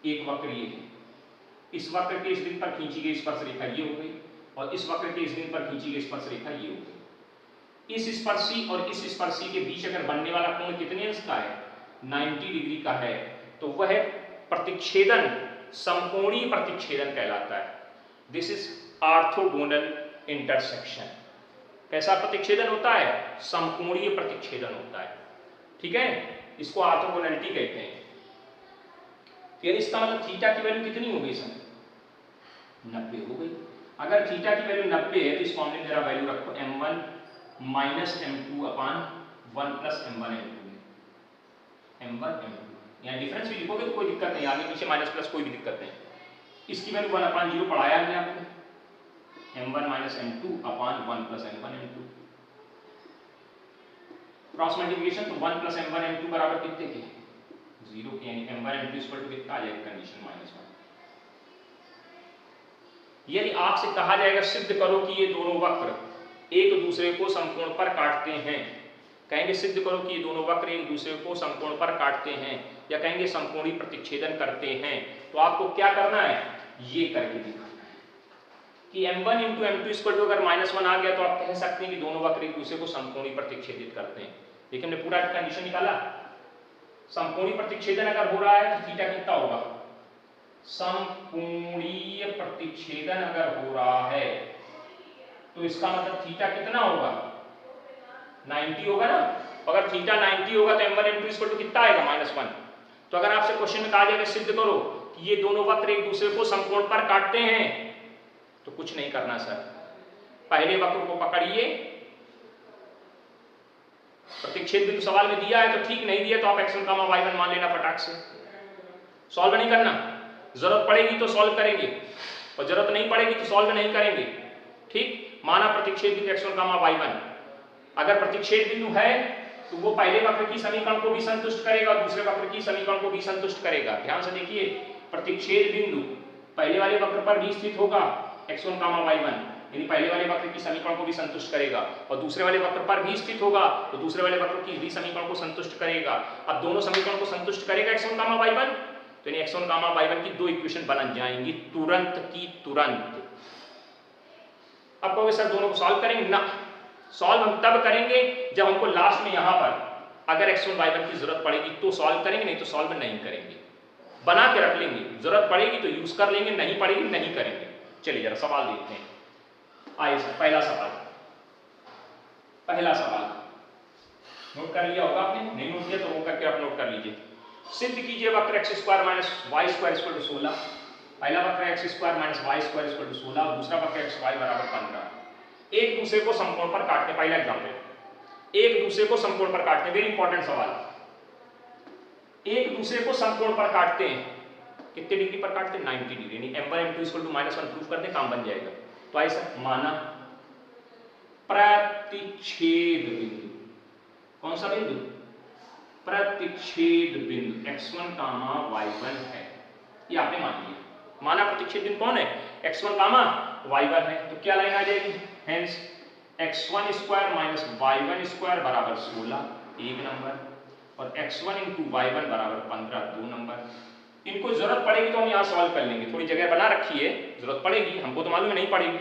एक वक्र ये है, इस वक्र के इस बिंदु पर खींची गई स्पर्श रेखा ये हो गई और इस वक्र के इस बिंदु पर खींची गई स्पर्श रेखा ये हो गई। इस स्पर्शी और इस स्पर्शी के बीच अगर बनने वाला कोण कितने अंश का है, 90 डिग्री का है, तो वह प्रतिच्छेदन समकोणी प्रतिच्छेदन कहलाता है। This is orthogonal intersection. कैसा प्रतिच्छेदन होता है, समकोणीय प्रतिच्छेदन होता है। ठीक है, इसको ऑर्थोगोनलिटी कहते हैं। फिर इसका मतलब थीटा की वैल्यू कितनी हो गई सर, 90 हो गई। अगर थीटा की वैल्यू 90 है तो इस मामले में मेरा वैल्यू रखो m1 minus m2 upon 1 plus m1 m2 में, m1 m2 यहाँ डिफरेंस भी लिखोगे तो कोई दिक्कत नहीं, आगे पीछे माइनस प्लस कोई भी दिक्कत नहीं। इसकी वैल्यू 1/0 पढ़ाया हमने आपको, m1 minus m2 upon 1 plus m1 m2। Cross multiplication तो 1 प्लस m1 m2 बराबर कितने के, 0 के, यानी m1 m2 इक्वल टू कितना आ जाएगा, कंडीशन -1। यदि आपसे कहा जाएगा सिद्ध करो कि ये दोनों वक्र एक दूसरे को समकोण पर काटते हैं, कहेंगे सिद्ध करो कि ये दोनों वक्र एक दूसरे को समकोण पर काटते हैं या कहेंगे समकोणी प्रतिच्छेदन करते हैं, तो आपको क्या करना है, ये करके दिखाना है कि m1 × m2 इक्वल टू अगर -1 आ गया तो आप कह सकते हैं कि दोनों वक्र एक दूसरे को समकोणी प्रतिच्छेदित करते हैं। लेकिन हमने पूरा कंडीशन निकाला, समकोणी प्रतिच्छेदन अगर हो रहा है तो थीटा कितना होगा, समकोणीय प्रतिच्छेदन अगर हो रहा है तो इसका मतलब थीटा कितना होगा, 90 होगा ना। अगर थीटा 90 होगा तो m1 m2 इक्वल टू कितना आएगा, -1। तो अगर आपसे क्वेश्चन में कहा जाएगा सिद्ध करो कि ये दोनों वक्र एक दूसरे को समकोण पर काटते हैं, तो कुछ नहीं करना सर, पहले वक्र को पकड़िए, प्रतिच्छेद बिंदु सवाल में दिया है तो ठीक, नहीं दिया तो आप x1 y1 मान लेना फटाक से, सॉल्व नहीं करना। जरूरत पड़ेगी तो सॉल्व करेंगे और जरूरत नहीं पड़ेगी तो सॉल्व नहीं करेंगे। ठीक, माना प्रतिच्छेद बिंदु x1 y1, अगर प्रतिच्छेद बिंदु है तो वो पहले वक्र की समीकरण को भी संतुष्ट करेगा, दूसरे वक्र की समीकरण को भी संतुष्ट करेगा। ध्यान से देखिए, प्रतिच्छेद बिंदु पहले वाले वक्र पर भी स्थित होगा x1, y1, यानी पहले वाले वक्र की समीकरण को भी संतुष्ट करेगा, और दूसरे वाले वक्र पर भी स्थित होगा तो दूसरे वाले वक्र की भी समीकरण को संतुष्ट करेगा। अब दोनों समीकरण को संतुष्ट करेगा x1, y1, तो यानी x1, y1 की दो इक्वेशन बन जाएंगी तुरंत की तुरंत। अब कहोगे सर दोनों को सॉल्व करेंगे ना, सॉल्व हम तब करेंगे जब हमको लास्ट में यहां पर अगर x1, y1 की जरूरत पड़ेगी तो सॉल्व करेंगे, नहीं तो सॉल्व नहीं करेंगे, बना के रख लेंगे, जरूरत पड़ेगी तो यूज कर लेंगे, नहीं पड़ेगी नहीं करेंगे। चलिए जरा सवाल देखते हैं। आइए सर, पहला सवाल नोट कर लिया होगा आपने, नहीं नोट किया तो वो करके आप नोट कर लीजिए। सिद्ध कीजिए वक्र x square minus y square equal to 16। पहला वक्र x square minus y square equal to 16 और दूसरा वक्र x y बराबर 15। एक दूसरे को समकोण पर काटते, पहला एग्जांपल, एक दूसरे को समकोण पर काटते, वेरी इंपॉर्टेंट सवाल, एक दूसरे को समकोण पर काटते हैं, कितने डिग्री पर काटते हैं? 90 डिग्री, यानी m1 m2 equal to -1 proof करते, काम बन जाएगा। तो ऐसा माना प्रतिच्छेद बिंदु, कौन सा बिंदु? प्रतिच्छेद बिंदु x1, y1 है, ये आपने मान लिया। माना प्रतिच्छेद बिंदु कौन है? x1, y1 है, तो क्या लाइन आ जाएगी? Hence x1 square minus y1 square बराबर 16, एक नंबर, और x1 इंटू y1 बराबर 15, दो नंबर। इनको जरूरत पड़ेगी तो हम यहाँ सॉल्व कर लेंगे, थोड़ी जगह बना रखी है, जरूरत पड़ेगी, हमको तो मालूम है नहीं पड़ेगी,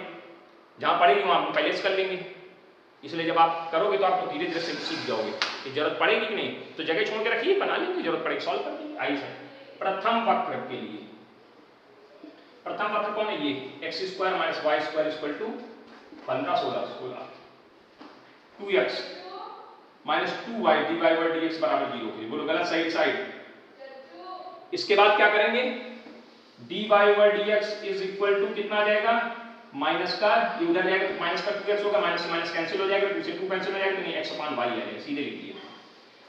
जहाँ पड़ेगी वहाँ हम पहले से कर लेंगे। इसलिए जब आप करोगे तो आपको धीरे धीरे से सीख जाओगे कि जरूरत पड़ेगी कि नहीं, तो जगह छोड़ के रखिए, बना लेंगे, जरूरत पड़ेगी सॉल्व कर देंगे। आइए सर, प्रथम वक्र के लिए, प्रथम वक्र कौन है? ये x square minus y square equal to 15, 16, 2x minus 2y dy by dx बराबर 0। बोलो गलत, सही साइड। इसके बाद क्या करेंगे? dy by dx is equal to कितना आ जाएगा? माइनस का, ये उधर जाएगा तो माइनस का 2x होगा, माइनस से माइनस कैंसिल हो जाएगा, 2 से 2 कैंसिल हो जाएगा, तो नहीं x अपान y आएगा, सीधे लिख दिए।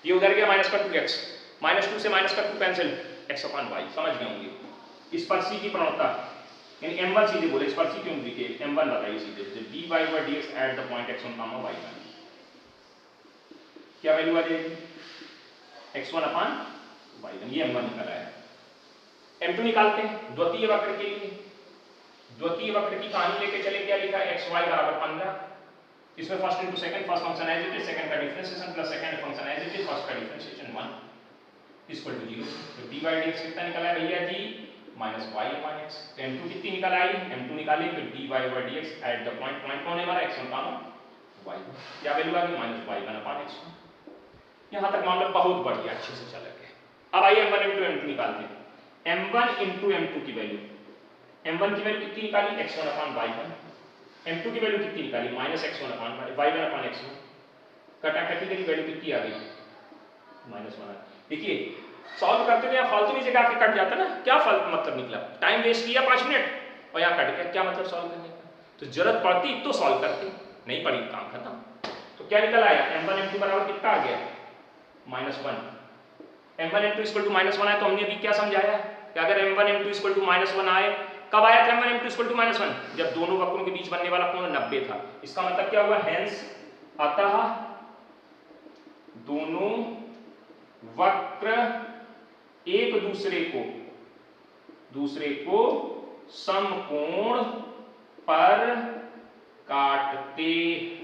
ये उधर गया माइनस का 2x, माइनस 2 से माइनस का 2 कैंसिल, x अपान y, समझ गए होंगे। स्पर्शी की प्रवणता यानी m1 सीधे बोले, स्पर्शी क्यों लिखे? m1 बताइए सीधे, dy by dx at the point x1, y1, क्या वैल्यू आ जाएगी? x1 अपान y1, ये m1 निकला है। m2 निकालते हैं द्वितीय वक्र के लिए। द्वितीय वक्र की कहानी लेके चले, क्या लिखा है? xy बराबर 15, इसमें first into second, first function as it is, second का differentiation plus second function as it is, first का डिफरेंशिएशन 1 इक्वल टू 0। तो dy बाई dx कितना निकला है भैया जी? Minus y upon x। तो m2 कितनी निकल आई? m2 निकालें तो dy by dx at the point, point कौन है हमारा? x1, y1, क्या वैल्यू आ गई? माइनस y1 अपान x1। यहां तक मामला बहुत बढ़िया, अच्छे से चला गया। अब आइए m1 इंटू m2 निकालते हैं। m1 इंटू m2 की वैल्यू, m1 की वैल्यू कितनी निकाली? x1 अपान y1। m2 की वैल्यू कितनी निकाली? माइनस x1 अपान y1 अपान x1। कटाकटी की वैल्यू कितनी आ गई? -1। देखिए सॉल्व करते हुए फालतू की जगह आके कट जाता ना, क्या फालतू मतलब निकला? टाइम वेस्ट किया 5 मिनट और यहाँ कट गया, क्या मतलब सॉल्व करने का? तो जरूरत पड़ती तो सॉल्व करते, नहीं पड़ी काम खत्म। तो क्या निकल आया? m1 m2 बराबर कितना आ गया? -1। m1 m2 इक्वल टू -1 आया, तो हमने अभी क्या समझाया कि अगर m1 m2 इक्वल टू -1 आए, कब आया था m1 m2 इक्वल टू -1? जब दोनों वक्रों के बीच बनने वाला कोण 90 था। इसका मतलब क्या हुआ? हेंस अतः दोनों वक्र एक दूसरे को समकोण पर काटते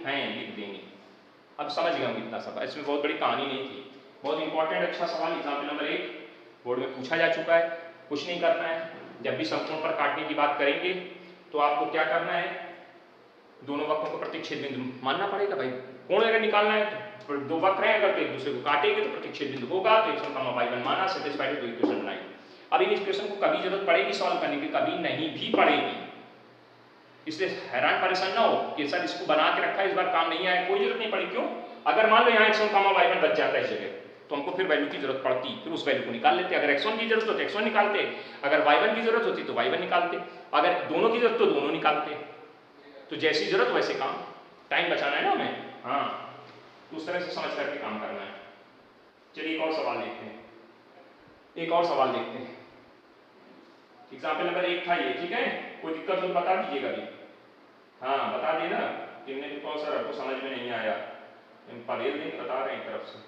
हैं, लिख देंगे। अब समझ गए हम कितना सवाल, इसमें बहुत बड़ी कहानी नहीं थी, बहुत इंपॉर्टेंट अच्छा सवाल एग्जाम्पल नंबर 1 बोर्ड में पूछा जा चुका है। कुछ नहीं करना है, जब भी समकोण पर काटने की बात करेंगे तो आपको क्या करना है? दोनों वक्रों को प्रतिच्छेद बिंदु मानना पड़ेगा भाई। कोण अगर निकालना है तो दो वक्र हैं, अगर तो एक दूसरे को काटेंगे तो प्रतिच्छेद बिंदु होगा, तो x1, y1 माना, सेटिस्फाइड, तो इक्वेशन बनाई। अब इन इक्वेशन को कभी जरूरत पड़ेगी सॉल्व करने की, कभी नहीं भी पड़ेगी, इसलिए हैरान परेशान ना हो कि सर इसको बना के रखा है, इस बार काम नहीं आया, कोई जरूरत नहीं पड़ी। क्यों? अगर मान लो यहाँ x1, y1 बच जाता है इस जगह, तो हमको फिर वैल्यू की जरूरत पड़ती, फिर उस वैल्यू को निकाल लेते। अगर x1 की जरूरत हो तो x1 निकालते, अगर y1 की जरूरत होती तो y1 निकालते, अगर दोनों की जरूरत तो दोनों निकालते। तो जैसी जरूरत वैसे काम, टाइम बचाना है ना हमें, हाँ, तो उस तरह से समझ करके काम करना है। चलिए एक और सवाल देखते हैं, एग्जाम्पल नंबर 1 था ये, ठीक है? कोई दिक्कत हो तो बता दीजिएगा भी, हाँ बता देना, जिनने भी कहो सर आपको समझ में नहीं आया परेल नहीं बता रहे हैं तरफ से।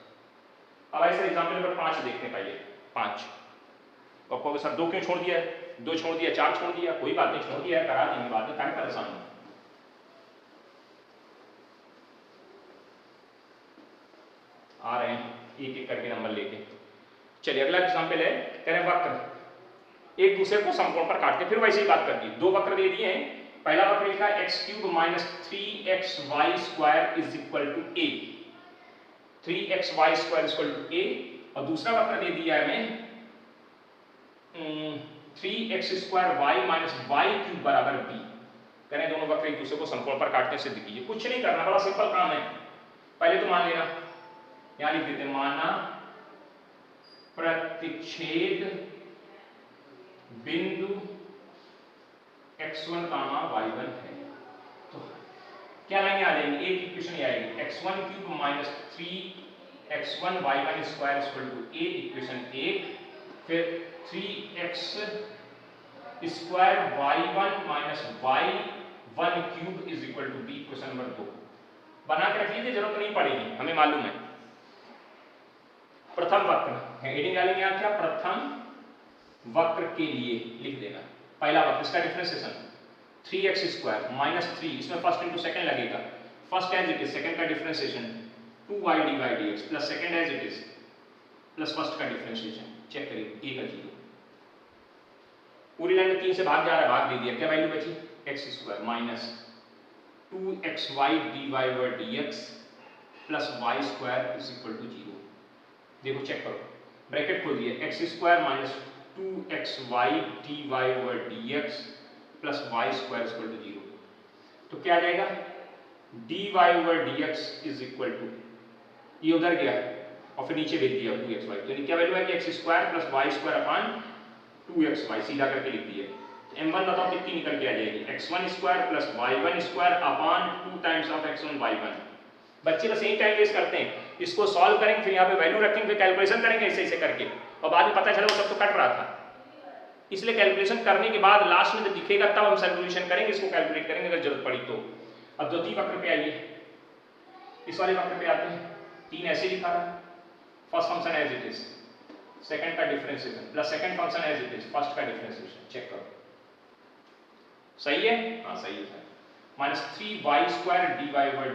अब ऐसे एग्जाम्पल नंबर 5 देखते हैं पहले। 5 तो आपको सर 2 क्यों छोड़ दिया है, 2 छोड़ दिया, 4 छोड़ दिया, कोई बात नहीं, छोड़ दिया है, करा देंगे बाद में, क्या परेशान हो। आ रहे हैं एक एक करके नंबर लेके। चलिए अगला एग्जाम्पल है, कह रहे हैं वक्र एक दूसरे को समकोण पर काटते, फिर वैसे ही बात करती है। 2 वक्र दे दिए हैं, पहला वक्र लिखा है x³ minus 3xy square is equal to a, 3xy square equal to a, और दूसरा वक्र दे दिया है हमें 3x square y minus y³ बराबर b। कह रहे हैं दोनों वक्र एक दूसरे को समकोण पर काटने सिद्ध कीजिए। कुछ नहीं करना, बड़ा सिंपल काम है। पहले तो मान लेना, यहां लिख देते हैं, माना प्रतिच्छेद बिंदु x1, y1 है। तो क्या लाइनें आ जाएंगी, एक इक्वेशन ये आएगी, x1³ minus 3x1 y1 square equal to a, equation 1, फिर 3x square y1 minus y1³ is equal to b, equation number 2। बना के रख लीजिए, जरूरत नहीं पड़ेगी, हमें मालूम है। प्रथम वक्र हेडिंग डालेंगे आप, क्या प्रथम वक्र के लिए लिख देना। पहला वक्र, इसका डिफरेंशिएशन 3x स्क्वायर माइनस 3, इसमें फर्स्ट इंटू सेकंड लगेगा, first as it is, second का differentiation 2y dx plus second as it is plus first का डिफरेंशिएशन, चेक करिए a का 0। पूरी लाइन में 3 से भाग जा रहा है, भाग दे दिया, क्या वैल्यू बची, x square minus 2xy dx plus y square is equal to 0। देखो चेक करो, ब्रैकेट खोल दिया, x square minus 2xy dx plus y square equal to 0। तो क्या आ जाएगा, dx इज इक्वल टू, ये उधर गया और फिर नीचे भेज दिया 2xy, यानी क्या वैल्यू है कि x square plus y square upon 2xy, सीधा करके लिख दिया। m1 बताओ कितनी निकल के आ जाएगी, x1 square plus y1 square upon 2 times of x1 y1। बच्चे बस यही टाइम वेस्ट करते हैं, इसको सॉल्व करेंगे, फिर यहाँ पे वैल्यू रखेंगे, फिर कैलकुलेशन करेंगे ऐसे ऐसे करके, और बाद में पता चला वो सब तो कट रहा था। इसलिए कैलकुलेशन करने के बाद लास्ट में जब दिखेगा तब हम सॉल्यूशन करेंगे, इसको कैलकुलेट करेंगे अगर जरूरत पड़ी तो। अब द्वितीय वक्र पे आइए, इस वाले वक्र पे आते हैं, 3 ऐसे लिखा रहा है, first function as it is, second का differentiation plus second function as it is, first का डिफरेंशिएशन, चेक करो सही है, हाँ सही है। Minus 3y square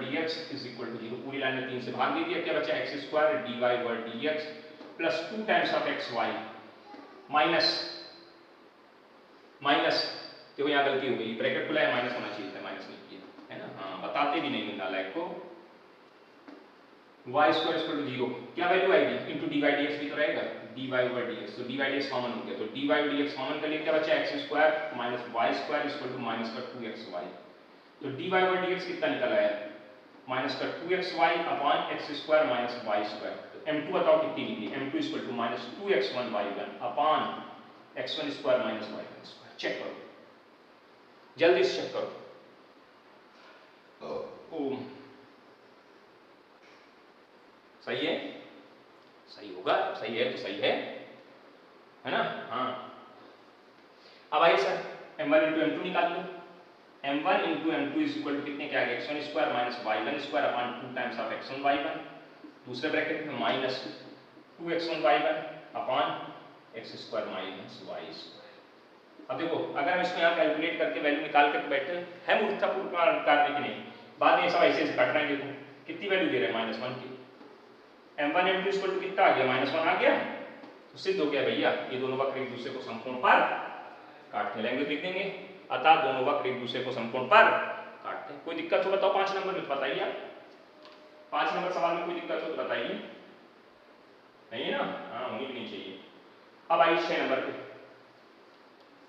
dx is equal to 0, पूरी लाइन में 3 से भाग दे दिया, क्या बचा x square dx plus 2 times of xy minus देखो यहाँ गलती हो गई, ब्रैकेट खुला है, माइनस होना चाहिए था, माइनस नहीं किया है ना, हाँ बताते भी नहीं नालायक को। y स्क्वायर इक्वल टू 0, क्या वैल्यू आएगी, इंटू dx भी तो रहेगा, dx, तो dx कॉमन हो गया, तो dx कॉमन कर लिए, क्या बचा x square minus y square equal to minus का 2xy, तो dx कितना निकल आया, माइनस का 2xy upon x square minus y square. तो m2 बताओ कितनी निकली, m2 equal to minus 2x1 y1 upon x1 square minus y1 square. Check करो, जल्दी से चेक करो। सही है, सही होगा, सही है तो सही है ना, हाँ। अब आइए सर m1 इंटू m2 निकाल लो, m1 into m2 is equal to कितने, क्या आएगा, x1 square minus y1 square upon 2 times of x1 y1, दूसरे ब्रैकेट में minus 2x1 y1 upon x square minus y square. अब देखो अगर हम इसको यहाँ कैलकुलेट करके वैल्यू निकाल कर बैठे हैं, मूर्खतापूर्ण कार्य की नहीं, बाद में सब ऐसे ऐसे कट रहे हैं। देखो कितनी वैल्यू दे रहे हैं, -1 की, m1 m2 इक्वल टू कितना आ गया, -1 आ गया, तो सिद्ध हो गया भैया ये दोनों वक्र एक दूसरे को समकोण पर काटने, लैंग्वेज लिख देंगे, अतः दोनों वक्र एक दूसरे को समकोण पर काटते हैं। कोई दिक्कत हो बताओ, 5 नंबर में बताइए आप, 5 नंबर सवाल में कोई दिक्कत हो तो बताइए, नहीं है ना, हाँ होनी भी नहीं चाहिए। अब आइए 6 नंबर पे,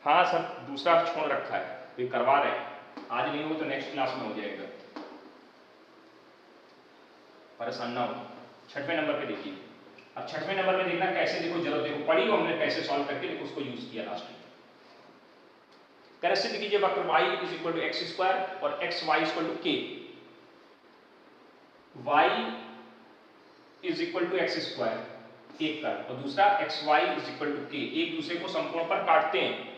हाँ सर दूसरा छोड़ रखा है, तो करवा रहे हैं, आज नहीं हो तो नेक्स्ट क्लास में हो जाएगा, परेशान ना हो। 6वें नंबर पे देखिए, अब 6वें नंबर पे देखना कैसे, देखो जरूरत देखो पड़ी हो हमने कैसे सॉल्व करके देखो उसको यूज किया लास्ट में। कैसे कीजिए, वक्र y is equal to x square और x y equal to k, y is equal to x square एक का, और दूसरा x y is equal to k, एक दूसरे को समकोण पर काटते हैं,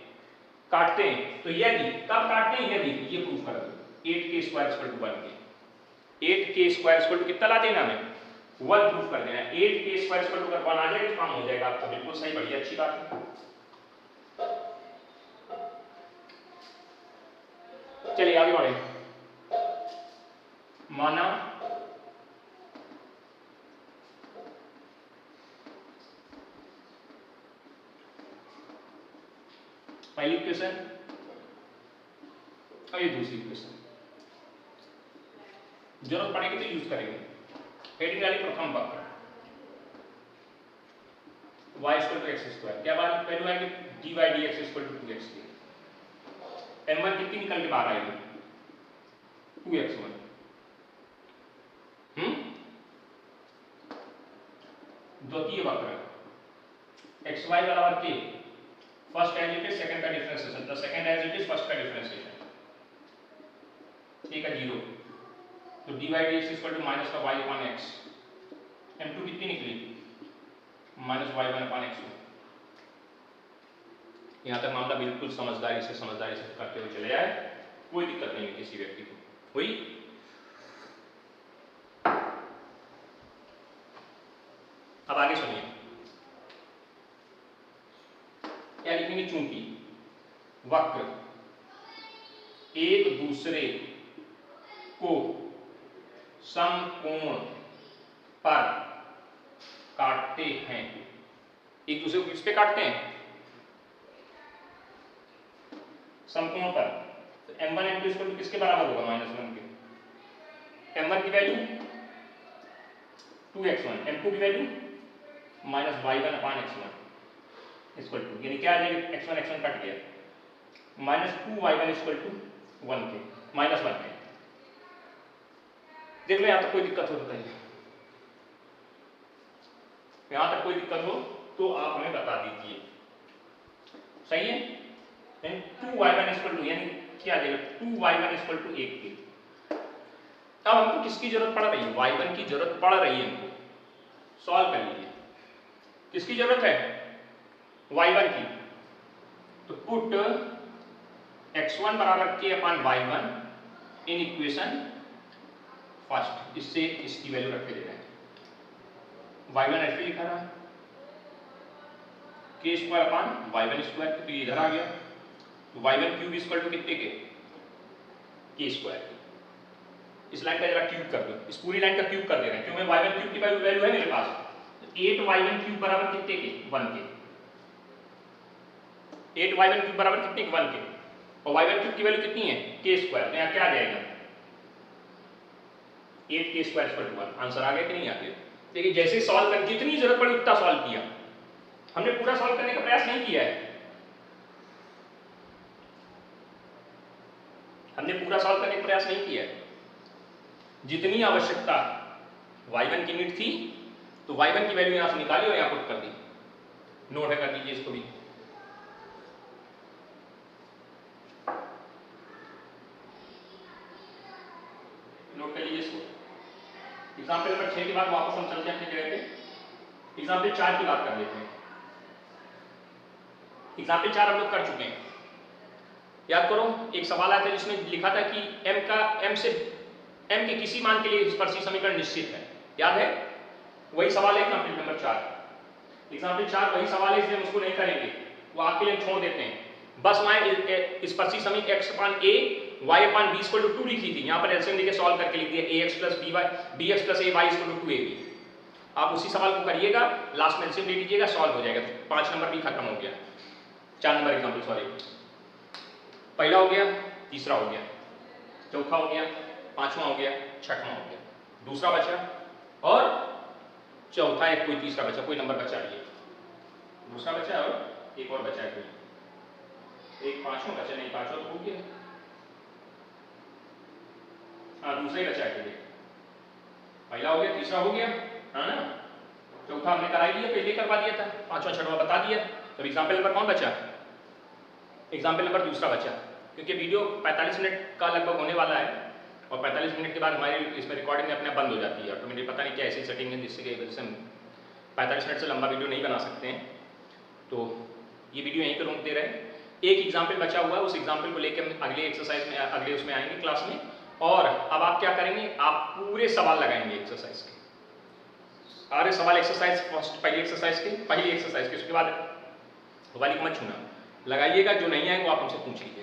तो यदि कब काटते हैं, यदि ये प्रूफ कर दो 8k square equal to 1k, 8k² कितना ला देना हमें 1 प्रूफ कर देना है। 8k² अगर 1 आ जाएगा तो काम हो जाएगा आपका, बिल्कुल सही, बढ़िया, अच्छी बात है। चलिए आगे बढ़े। माना पहली इक्वेशन और ये दूसरी इक्वेशन, जरूरत पड़ेगी तो यूज करेंगे। हेडिंग वाली प्रथम वक्र y = x², क्या बात वैल्यू आएगी dy dx = 2x की। m1 कितनी निकल के बाहर आएगी 2x1। द्वितीय वक्र xy बराबर k, first as it is second का differentiation plus second as it is first का डिफरेंशिएशन, ठीक है 0, तो dy dx = -y/x। m2 कितनी निकली -y/x। यहां तक मामला बिल्कुल समझदारी से करते हुए चले आए, कोई दिक्कत नहीं है किसी व्यक्ति को हुई। अब आगे सुनिए, क्या लिखेंगे, चूंकि वक्र एक दूसरे को समकोण पर काटते हैं, एक दूसरे को किस पे काटते हैं समकोण पर, तो m1 m2 = किसके बराबर होगा -1 के। m1 की वैल्यू 2x1, m2 की वैल्यू -y1/x1 = यानी क्या आ जाएगा x1 कट गया, -2y1 = 1 के -1 के। देख लो यहां तक कोई दिक्कत हो तो बताइए, यहां तक कोई दिक्कत हो तो आप हमें बता दीजिए, सही है। 2y1 = यानी क्या आ जाएगा 2y1 = 1 के। अब हमको किसकी जरूरत पड़ रही है, y1 की जरूरत पड़ रही है हमको, सॉल्व कर लीजिए। किसकी जरूरत है y1 की, तो put x1 = k/y1 in equation first, इससे इसकी वैल्यू रख के दे रहे हैं। y1 ऐसे लिखा रहा है k²/y1², तो ये इधर आ गया, तो y1³ = कितने के k²। इस लाइन का जरा क्यूब कर दो, इस पूरी लाइन का क्यूब कर दे रहे हैं, क्यों मैं y1³ की वैल्यू है मेरे पास, 8y1³ बराबर कितने के 1 के, 8y1³ बराबर कितने के 1 के, और y1³ की वैल्यू कितनी है k², तो यहाँ क्या आ जाएगा 8k² = 1। आंसर आ गया कि नहीं आ गया। देखिए जैसे सॉल्व कर, जितनी जरूरत पड़ी उतना सॉल्व किया, हमने पूरा सॉल्व करने का प्रयास नहीं किया है, हमने पूरा सॉल्व करने का प्रयास नहीं किया है। जितनी आवश्यकता y1 की नीड थी, तो y1 की वैल्यू यहां से निकाली और यहां पुट कर दी। नोट है कर दीजिए इसको भी। नोट कर लीजिए इसको। एग्जाम्पल नंबर 6 के बाद वापस हम चलते हैं अपनी जगह पे, एग्जाम्पल 4 की बात कर लेते हैं। एग्जाम्पल 4 हम लोग कर चुके हैं, याद करो एक सवाल आया था जिसमें लिखा था कि m के किसी मान के लिए स्पर्शी समीकरण निश्चित है, याद है, वही सवाल है एग्जाम्पल नंबर 4। एग्जाम्पल 4 वही सवाल है, इसलिए हम उसको नहीं करेंगे, वो आपके लिए छोड़ देते हैं। बस वहां स्पर्शी समीकरण x/a y/b = 2 लिखी थी, यहाँ पर एलसीएम लेके सॉल्व करके लिख दिया ax + by bx + ay = 2ab। आप उसी सवाल को करिएगा, लास्ट में एलसीएम ले लीजिएगा, सॉल्व हो जाएगा। 5 नंबर भी खत्म हो गया, 4 नंबर एग्जाम्पल, सॉरी, पहला हो गया, तीसरा हो गया, चौथा हो गया, पांचवा हो गया, छठवां हो गया, दूसरा बचा और चौथा, एक कोई तीसरा बचा, कोई नंबर बचा नहीं, दूसरा बचा और एक और बचा है कोई, एक पांचवा बचा नहीं, पांचवा तो हो गया, हाँ दूसरा ही बचा है, पहला हो गया, तीसरा हो गया, है ना, चौथा हमने करा दिया, पहले करवा दिया था, पांचवा छठवां बता दिया। तो एग्जाम्पल नंबर कौन बचा, एग्जाम्पल नंबर दूसरा बचा, क्योंकि वीडियो 45 मिनट का लगभग होने वाला है और 45 मिनट के बाद हमारी इसमें रिकॉर्डिंग अपने आप बंद हो जाती है, तो मुझे पता नहीं क्या ऐसी सेटिंग है जिससे कि वजह से हम 45 मिनट से लंबा वीडियो नहीं बना सकते हैं, तो ये वीडियो यहीं पर रोक दे रहे हैं। एक एग्जाम्पल बचा हुआ है, उस एग्जाम्पल को लेकर हम अगले एक्सरसाइज में, अगले उसमें आएंगे क्लास में, और अब आप क्या करेंगे, आप पूरे सवाल लगाएंगे एक्सरसाइज के, सारे सवाल एक्सरसाइज फर्स्ट पहली एक्सरसाइज के, उसके बाद वाली को मत छूना, लगाइएगा, जो नहीं आए वो आप हमसे पूछ लीजिएगा।